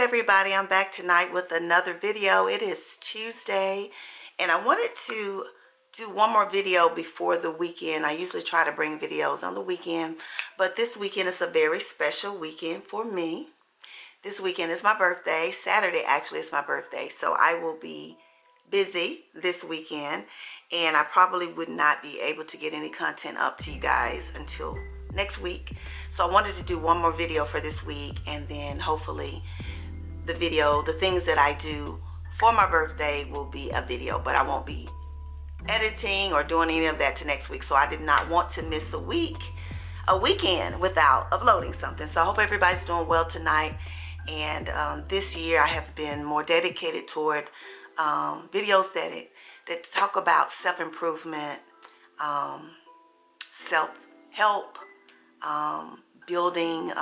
everybody? I'm back tonight with another video. It is Tuesday and I wanted to do one more video before the weekend. I usually try to bring videos on the weekend, but this weekend is a very special weekend for me. This weekend is my birthday. Saturday actually is my birthday, so I will be busy this weekend and I probably would not be able to get any content up to you guys until next week. So I wanted to do one more video for this week, and then hopefully the things that I do for my birthday will be a video, but I won't be editing or doing any of that to next week. So I did not want to miss a weekend without uploading something. So I hope everybody's doing well tonight. And this year I have been more dedicated toward videos that talk about self-improvement, self-help, building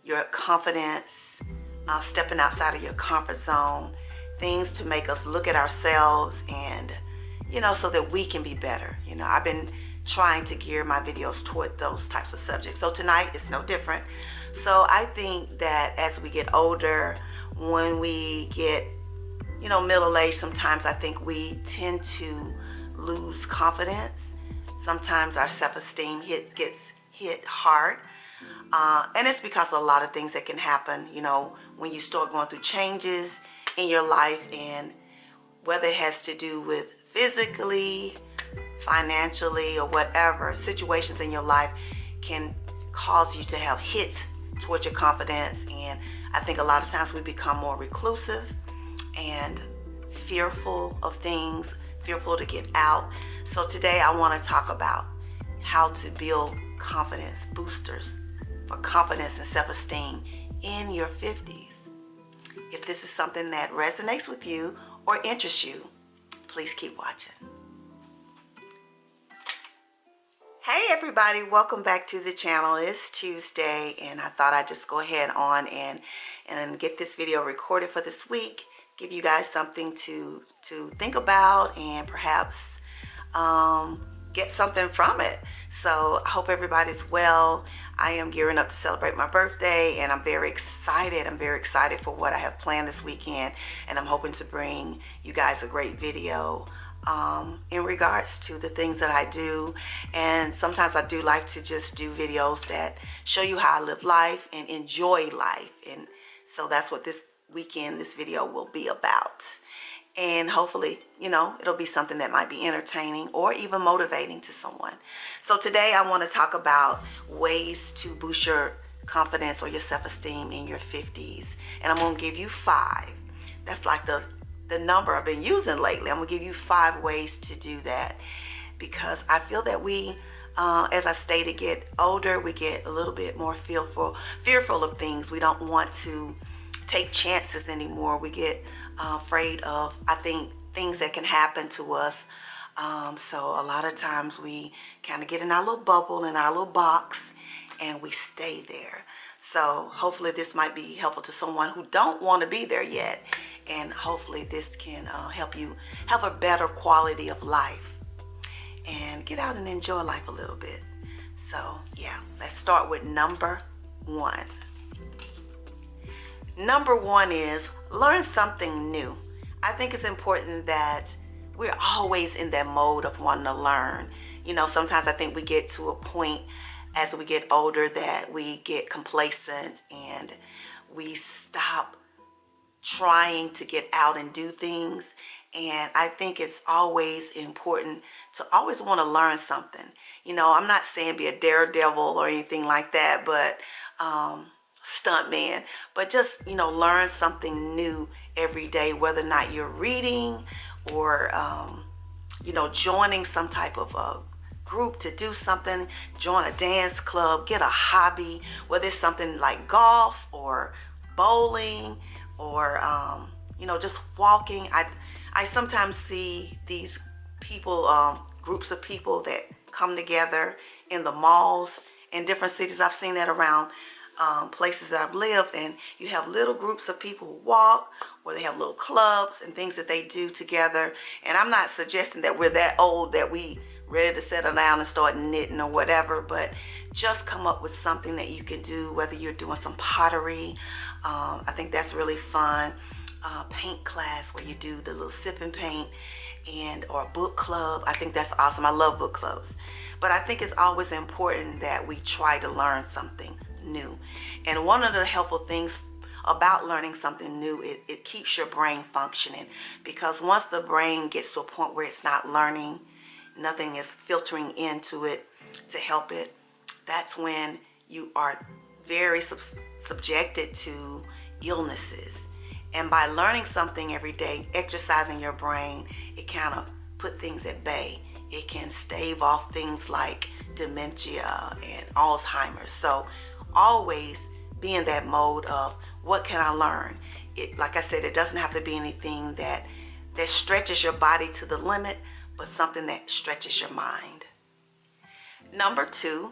your confidence, stepping outside of your comfort zone, things to make us look at ourselves and, so that we can be better. I've been trying to gear my videos toward those types of subjects. So tonight it's no different. So I think that as we get older, when we get, middle-aged, sometimes I think we tend to lose confidence. Sometimes our self-esteem gets hit hard. And it's because of a lot of things that can happen, when you start going through changes in your life, and whether it has to do with physically, financially, or whatever, situations in your life can cause you to have hits towards your confidence. And I think a lot of times we become more reclusive and fearful of things, fearful to get out. So today I want to talk about how to build confidence boosters for confidence and self-esteem in your 50s. If this is something that resonates with you or interests you, please keep watching. Hey everybody, welcome back to the channel. It's Tuesday and I thought I'd just go ahead on and get this video recorded for this week, give you guys something to think about and perhaps get something from it. So I hope everybody's well. I am gearing up to celebrate my birthday and I'm very excited. I'm very excited for what I have planned this weekend, and I'm hoping to bring you guys a great video in regards to the things that I do. And sometimes I do like to just do videos that show you how I live life and enjoy life, and so that's what this weekend, this video will be about. And hopefully, it'll be something that might be entertaining or even motivating to someone. So today I want to talk about ways to boost your confidence or your self-esteem in your 50s. And I'm going to give you 5. That's like the number I've been using lately. I'm going to give you 5 ways to do that, because I feel that we, as I stated, get older, we get a little bit more fearful of things. We don't want to take chances anymore. We get afraid of, I think, things that can happen to us. So a lot of times we kind of get in our little bubble, in our little box, and we stay there. So hopefully this might be helpful to someone who don't want to be there yet, and hopefully this can help you have a better quality of life and get out and enjoy life a little bit. So yeah, let's start with number 1. Number 1 is learn something new. I think it's important that we're always in that mode of wanting to learn. Sometimes I think we get to a point as we get older that we get complacent and we stop trying to get out and do things. And I think it's always important to always want to learn something. I'm not saying be a daredevil or anything like that, but stunt man, but just learn something new every day, whether or not you're reading or joining some type of a group to do something, join a dance club, get a hobby, whether it's something like golf or bowling or just walking. I sometimes see these people, groups of people that come together in the malls in different cities. I've seen that around places that I've lived, and you have little groups of people who walk, or they have little clubs and things that they do together. And I'm not suggesting that we're that old that we ready to settle down and start knitting or whatever, but just come up with something that you can do, whether you're doing some pottery, I think that's really fun. Paint class where you do the little sip and paint, or book club. I think that's awesome. I love book clubs. But I think it's always important that we try to learn something new. And one of the helpful things about learning something new, it keeps your brain functioning, because once the brain gets to a point where it's not learning, nothing is filtering into it to help it, that's when you are very subjected to illnesses. And by learning something every day, exercising your brain, it kind of put things at bay. It can stave off things like dementia and Alzheimer's. So always be in that mode of, what can I learn? Like I said, it doesn't have to be anything that stretches your body to the limit, but something that stretches your mind. Number 2,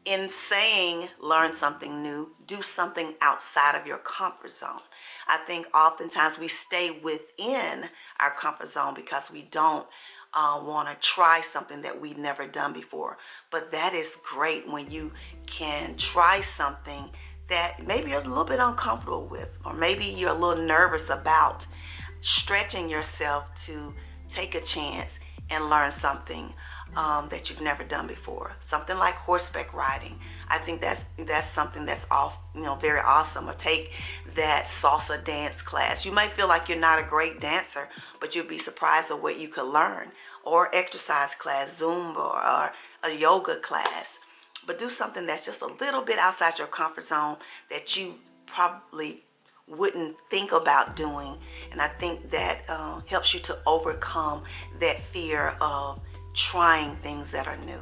in saying learn something new, do something outside of your comfort zone. I think oftentimes we stay within our comfort zone because we don't want to try something that we've never done before. But that is great when you can try something that maybe you're a little bit uncomfortable with, or maybe you're a little nervous about. Stretching yourself to take a chance and learn something that you've never done before. Something like horseback riding. I think that's something that's very awesome. Or take that salsa dance class. You might feel like you're not a great dancer, but you'll be surprised at what you could learn. Or exercise class, Zumba, or a yoga class. But do something that's just a little bit outside your comfort zone that you probably wouldn't think about doing. And I think that helps you to overcome that fear of trying things that are new.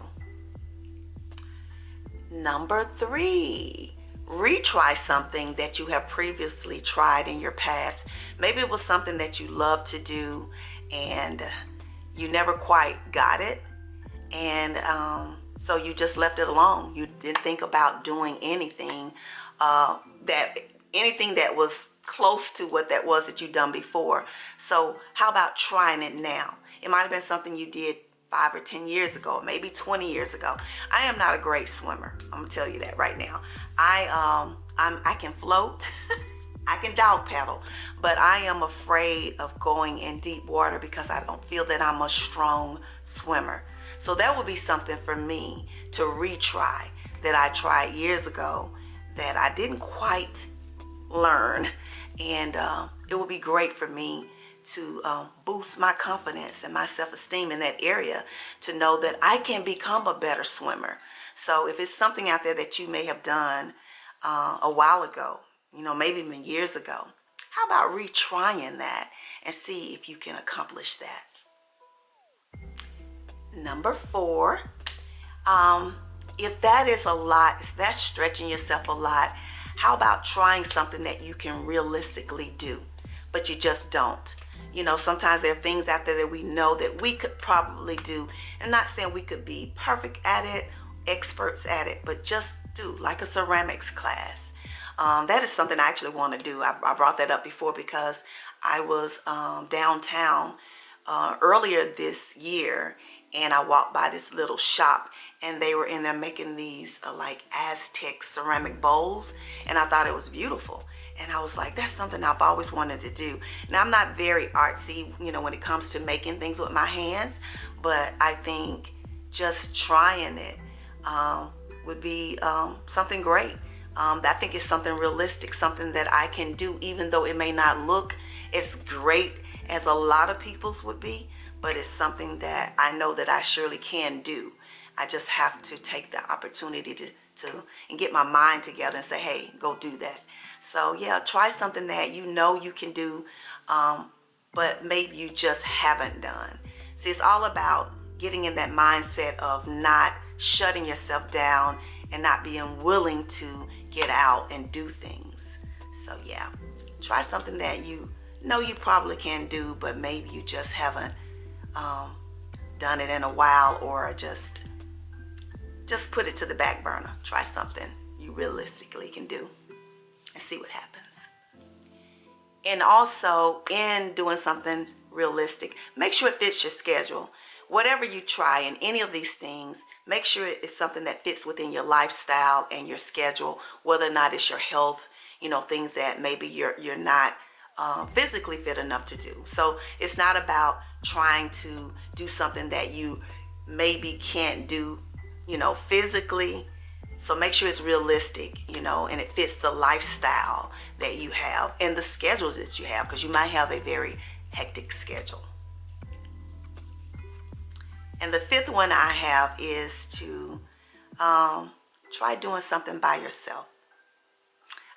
Number 3, retry something that you have previously tried in your past. Maybe it was something that you love to do and you never quite got it, and so you just left it alone. You didn't think about doing anything that was close to what that was that you've done before. So how about trying it now? It might have been something you did 5 or 10 years ago, maybe 20 years ago. I am not a great swimmer. I'm gonna tell you that right now. I can float. I can dog paddle, but I am afraid of going in deep water because I don't feel that I'm a strong swimmer. So that would be something for me to retry that I tried years ago that I didn't quite learn. And it would be great for me to boost my confidence and my self-esteem in that area, to know that I can become a better swimmer. So if it's something out there that you may have done a while ago, maybe even years ago, how about retrying that and see if you can accomplish that? Number 4, if that is a lot, if that's stretching yourself a lot, how about trying something that you can realistically do, but you just don't? Sometimes there are things out there that we know that we could probably do. And not saying we could be perfect at it, experts at it, but just do, like a ceramics class. That is something I actually want to do. I brought that up before because I was downtown earlier this year, and I walked by this little shop, and they were in there making these like Aztec ceramic bowls, and I thought it was beautiful. And I was like, that's something I've always wanted to do. Now, I'm not very artsy, when it comes to making things with my hands, but I think just trying it would be something great. I think it's something realistic, something that I can do, even though it may not look as great as a lot of people's would be, but it's something that I know that I surely can do. I just have to take the opportunity to and get my mind together and say, hey, go do that. So yeah, try something that you can do, but maybe you just haven't done. See, it's all about getting in that mindset of not shutting yourself down and not being willing to get out and do things. So yeah, try something that you probably can do, but maybe you just haven't done it in a while, or just put it to the back burner. Try something you realistically can do and see what happens. And also, in doing something realistic, make sure it fits your schedule. Whatever you try in any of these things, make sure it's something that fits within your lifestyle and your schedule, whether or not it's your health, you know, things that maybe you're not physically fit enough to do. So it's not about trying to do something that you maybe can't do, you know, physically. So make sure it's realistic, you know, and it fits the lifestyle that you have and the schedule that you have, because you might have a very hectic schedule. And the fifth one I have is to try doing something by yourself.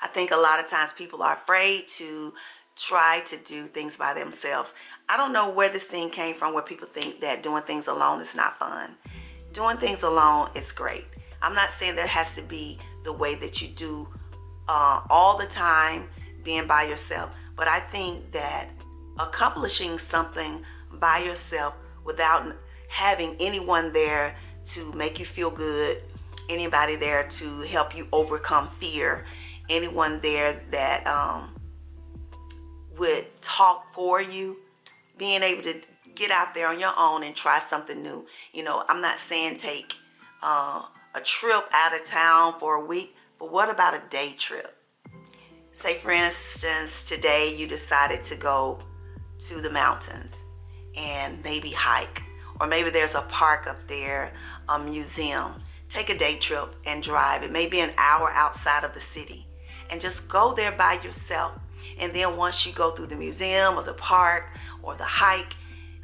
I think a lot of times people are afraid to try to do things by themselves. I don't know where this thing came from, where people think that doing things alone is not fun. Doing things alone is great. I'm not saying that has to be the way that you do all the time, being by yourself. But I think that accomplishing something by yourself without having anyone there to make you feel good, anybody there to help you overcome fear, anyone there that would talk for you, being able to get out there on your own and try something new. You know, I'm not saying take a trip out of town for a week, but what about a day trip? Say, for instance, today you decided to go to the mountains and maybe hike, or maybe there's a park up there, a museum. Take a day trip and drive. It may be an hour outside of the city, and just go there by yourself. And then once you go through the museum or the park or the hike,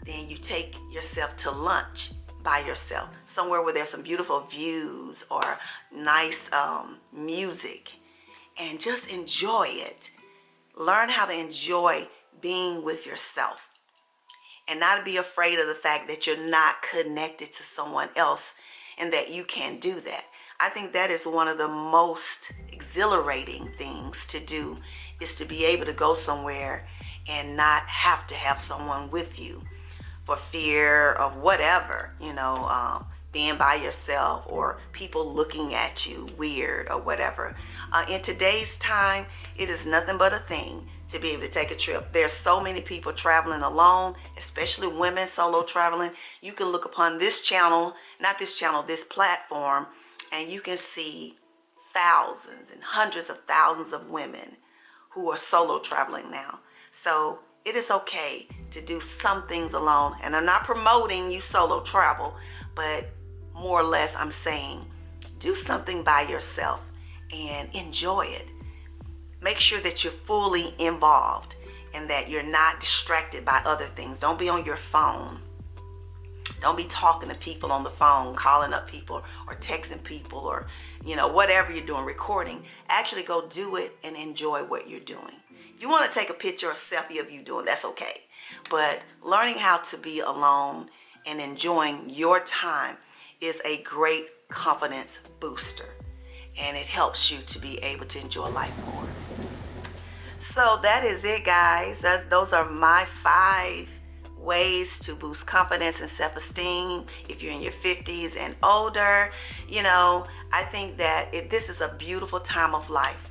then you take yourself to lunch by yourself, somewhere where there's some beautiful views or nice music, and just enjoy it. Learn how to enjoy being with yourself and not be afraid of the fact that you're not connected to someone else and that you can do that. I think that is one of the most exhilarating things to do, is to be able to go somewhere and not have to have someone with you for fear of whatever, you know, being by yourself or people looking at you weird or whatever. In today's time, it is nothing but a thing to be able to take a trip. There's so many people traveling alone, especially women solo traveling. You can look upon this channel, not this channel, this platform, and you can see thousands and hundreds of thousands of women who are solo traveling now. So it is okay to do some things alone. And I'm not promoting you solo travel, but more or less I'm saying do something by yourself and enjoy it. Make sure that you're fully involved and that you're not distracted by other things. Don't be on your phone. Don't be talking to people on the phone, calling up people or texting people, or, you know, whatever you're doing, recording. Actually go do it and enjoy what you're doing. If you want to take a picture or selfie of you doing, that's okay. But learning how to be alone and enjoying your time is a great confidence booster. And it helps you to be able to enjoy life more. So that is it, guys. Those are my 5 ways to boost confidence and self-esteem if you're in your 50s and older. You know, I think that this is a beautiful time of life.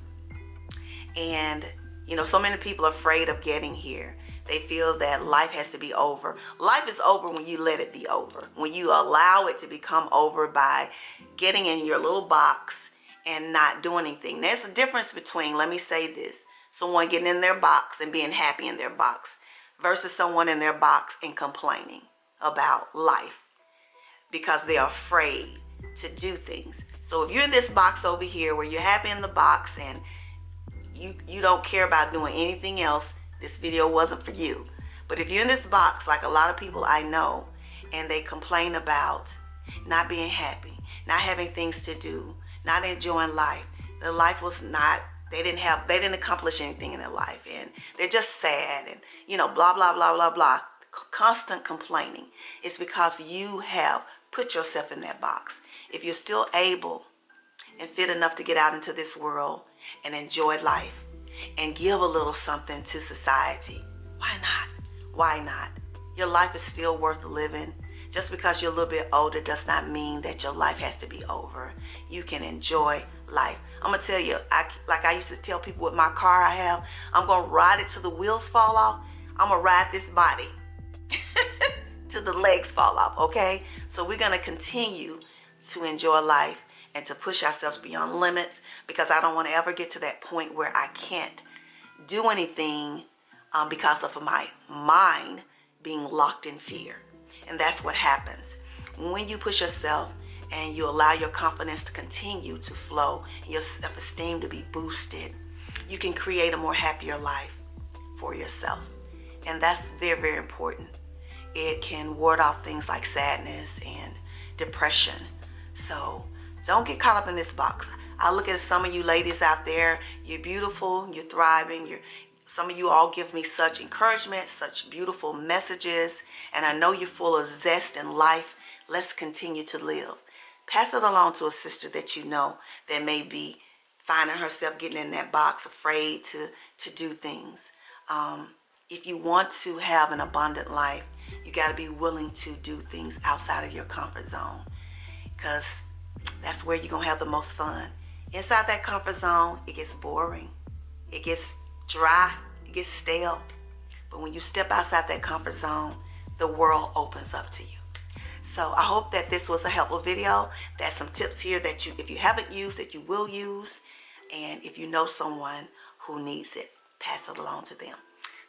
And you know, so many people are afraid of getting here. They feel that life has to be over. Life is over when you let it be over. When you allow it to become over by getting in your little box and not doing anything. There's a difference between, let me say this, someone getting in their box and being happy in their box versus someone in their box and complaining about life because they're afraid to do things. So if you're in this box over here where you're happy in the box and you don't care about doing anything else, this video wasn't for you. But if you're in this box, like a lot of people I know, and they complain about not being happy, not having things to do, not enjoying life, their life was not, they didn't accomplish anything in their life, and they're just sad, and you know, blah blah blah blah blah, constant complaining, it's because you have put yourself in that box. If you're still able and fit enough to get out into this world and enjoy life and give a little something to society, why not? Why not? Your life is still worth living. Just because you're a little bit older does not mean that your life has to be over. You can enjoy life. I'm gonna tell you, like I used to tell people with my car I have, I'm gonna ride it till the wheels fall off. I'm gonna ride this body till the legs fall off, okay? So we're gonna continue to enjoy life and to push ourselves beyond limits, because I don't want to ever get to that point where I can't do anything because of my mind being locked in fear. And that's what happens when you push yourself and you allow your confidence to continue to flow, your self-esteem to be boosted. You can create a more happier life for yourself. And that's very, very important. It can ward off things like sadness and depression. So don't get caught up in this box. I look at some of you ladies out there. You're beautiful, you're thriving, some of you all give me such encouragement, such beautiful messages, and I know you're full of zest and life. Let's continue to live. Pass it along to a sister that you know that may be finding herself getting in that box, afraid to do things. If you want to have an abundant life, you got to be willing to do things outside of your comfort zone, because that's where you're going to have the most fun. Inside that comfort zone, it gets boring. It gets dry. It gets stale. But when you step outside that comfort zone, the world opens up to you. So I hope that this was a helpful video. There's some tips here that if you haven't used, that you will use. And if you know someone who needs it, pass it along to them.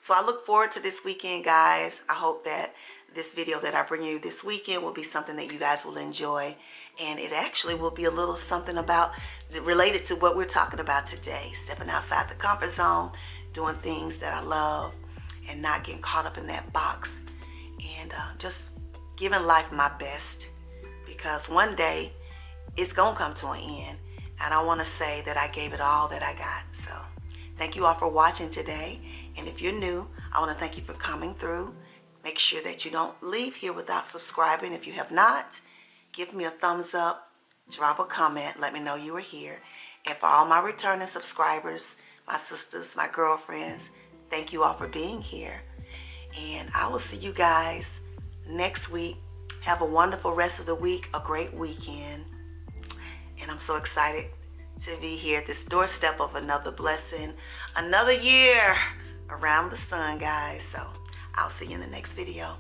So I look forward to this weekend, guys. I hope that this video that I bring you this weekend will be something that you guys will enjoy. And it actually will be a little something related to what we're talking about today. Stepping outside the comfort zone, doing things that I love, and not getting caught up in that box. And just giving life my best. Because one day, it's going to come to an end. And I want to say that I gave it all that I got. So thank you all for watching today. And if you're new, I want to thank you for coming through. Make sure that you don't leave here without subscribing. If you have not, give me a thumbs up, drop a comment, let me know you were here. And for all my returning subscribers, my sisters, my girlfriends, thank you all for being here. And I will see you guys next week. Have a wonderful rest of the week, a great weekend. And I'm so excited to be here at this doorstep of another blessing, another year around the sun, guys. So I'll see you in the next video.